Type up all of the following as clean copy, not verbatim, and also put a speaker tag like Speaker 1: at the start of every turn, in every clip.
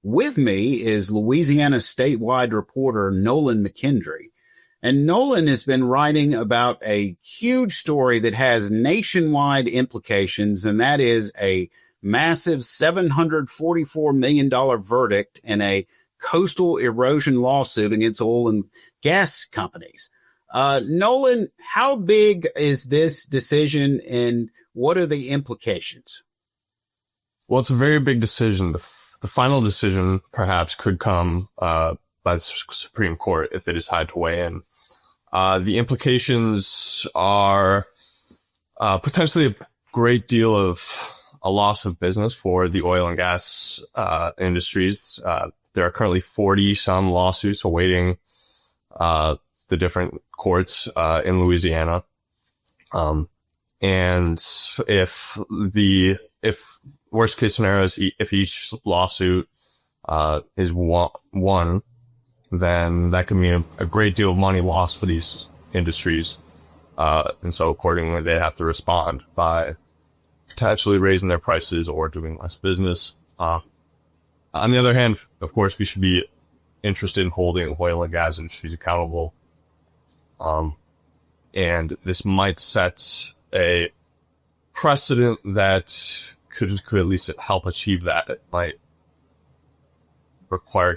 Speaker 1: With me is Louisiana statewide reporter Nolan McKendry. And Nolan has been writing about a huge story that has nationwide implications, and that is a massive $744 million verdict in a coastal erosion lawsuit against oil and gas companies. Nolan, how big is this decision and what are the implications?
Speaker 2: Well, it's a very big decision. The final decision perhaps could come by the Supreme Court if they decide to weigh in. The implications are potentially a great deal of a loss of business for the oil and gas industries. There are currently 40-some lawsuits awaiting the different courts in Louisiana. And if worst case scenario is if each lawsuit is won, then that could mean a great deal of money lost for these industries. And so accordingly, they have to respond by potentially raising their prices or doing less business. On the other hand, of course, we should be interested in holding oil and gas industries accountable. And this might set a precedent that could at least help achieve that. It might require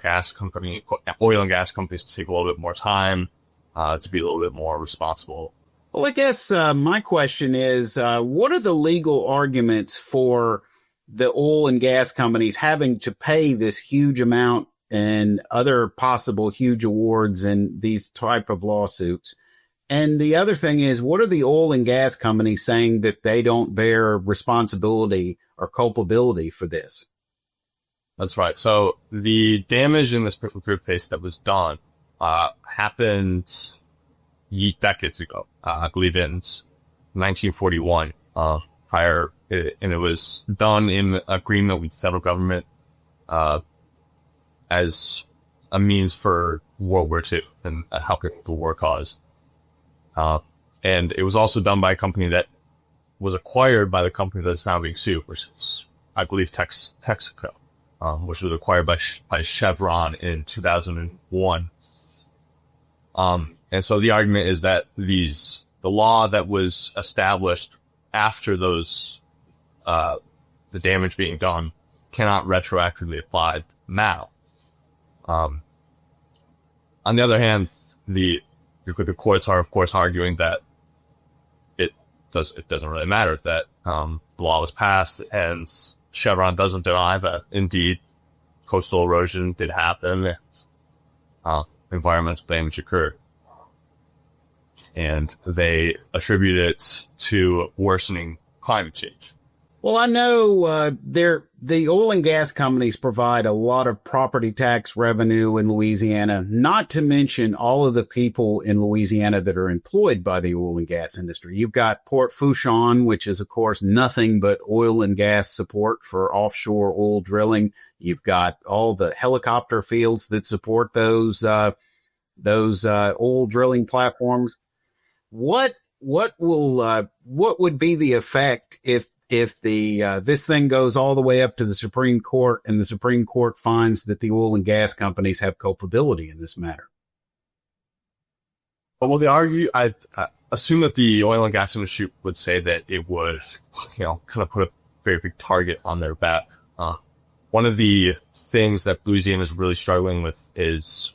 Speaker 2: oil and gas companies to take a little bit more time, to be a little bit more responsible.
Speaker 1: Well, I guess my question is, what are the legal arguments for the oil and gas companies having to pay this huge amount and other possible huge awards in these type of lawsuits? And the other thing is, what are the oil and gas companies saying that they don't bear responsibility or culpability for this?
Speaker 2: That's right. So the damage in this particular case that was done happened decades ago. I believe in 1941. And it was done in agreement with the federal government as a means for World War II and helping the war cause. And it was also done by a company that was acquired by the company that's now being sued, which is, I believe, Texaco, which was acquired by Chevron in 2001. And so the argument is that the law that was established after those, the damage being done cannot retroactively apply now. On the other hand, the courts are, of course, arguing that it doesn't really matter that, the law was passed, and Chevron doesn't deny that indeed coastal erosion did happen and, environmental damage occurred. And they attribute it to worsening climate change.
Speaker 1: Well, I know the oil and gas companies provide a lot of property tax revenue in Louisiana, not to mention all of the people in Louisiana that are employed by the oil and gas industry. You've got Port Fourchon, which is, of course, nothing but oil and gas support for offshore oil drilling. You've got all the helicopter fields that support those oil drilling platforms. What would be the effect if this thing goes all the way up to the Supreme Court and the Supreme Court finds that the oil and gas companies have culpability in this matter?
Speaker 2: Well, they argue, I assume that the oil and gas industry would say that it would, kind of put a very big target on their back. One of the things that Louisiana is really struggling with is,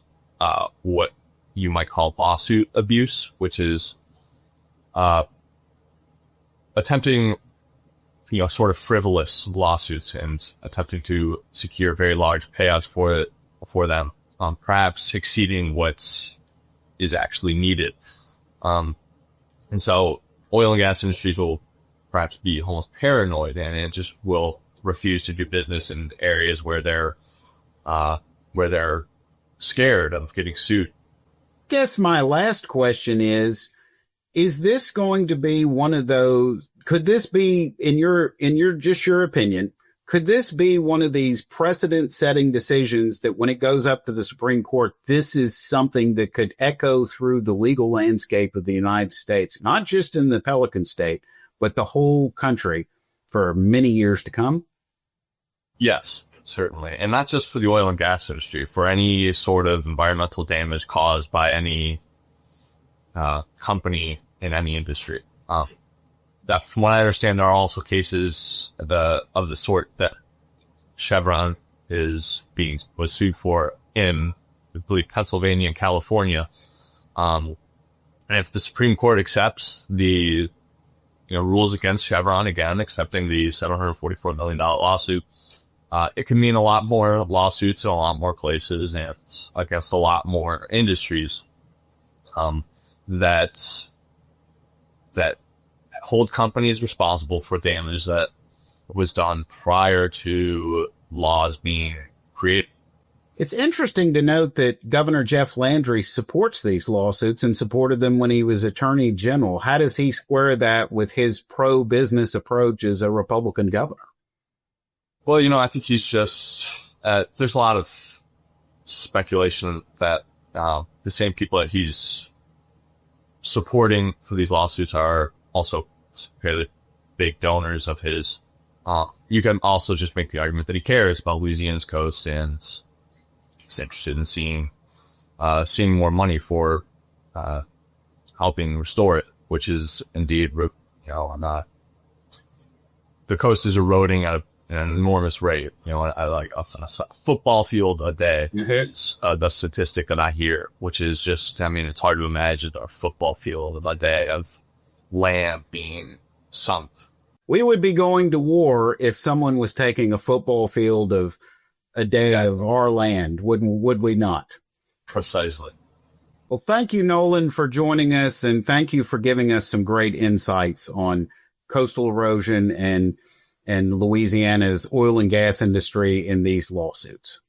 Speaker 2: what you might call lawsuit abuse, which is, attempting, sort of frivolous lawsuits and attempting to secure very large payouts for them, perhaps exceeding what is actually needed. And so oil and gas industries will perhaps be almost paranoid and it just will refuse to do business in areas where they're scared of getting sued.
Speaker 1: I guess my last question is this going to be one of those, could this be, in your opinion, could this be one of these precedent-setting decisions that when it goes up to the Supreme Court, this is something that could echo through the legal landscape of the United States, not just in the Pelican State, but the whole country for many years to come?
Speaker 2: Yes. certainly. And not just for the oil and gas industry, for any sort of environmental damage caused by any company in any industry. That, from what I understand, there are also cases of the sort that Chevron was sued for in, I believe, Pennsylvania and California. And if the Supreme Court accepts the rules against Chevron, again, accepting the $744 million lawsuit, it can mean a lot more lawsuits in a lot more places and against a lot more industries, that hold companies responsible for damage that was done prior to laws being created.
Speaker 1: It's interesting to note that Governor Jeff Landry supports these lawsuits and supported them when he was Attorney General. How does he square that with his pro-business approach as a Republican governor?
Speaker 2: Well, I think he's just, there's a lot of speculation that the same people that he's supporting for these lawsuits are also fairly big donors of his. You can also just make the argument that he cares about Louisiana's coast and is interested in seeing more money for helping restore it, which is indeed, the coast is eroding at an enormous rate. I like a football field a day. It's the statistic that I hear, which is just, it's hard to imagine a football field a day of land being sunk.
Speaker 1: We would be going to war if someone was taking a football field of a day of our land, would we not?
Speaker 2: Precisely.
Speaker 1: Well, thank you, Nolan, for joining us, and thank you for giving us some great insights on coastal erosion and Louisiana's oil and gas industry in these lawsuits.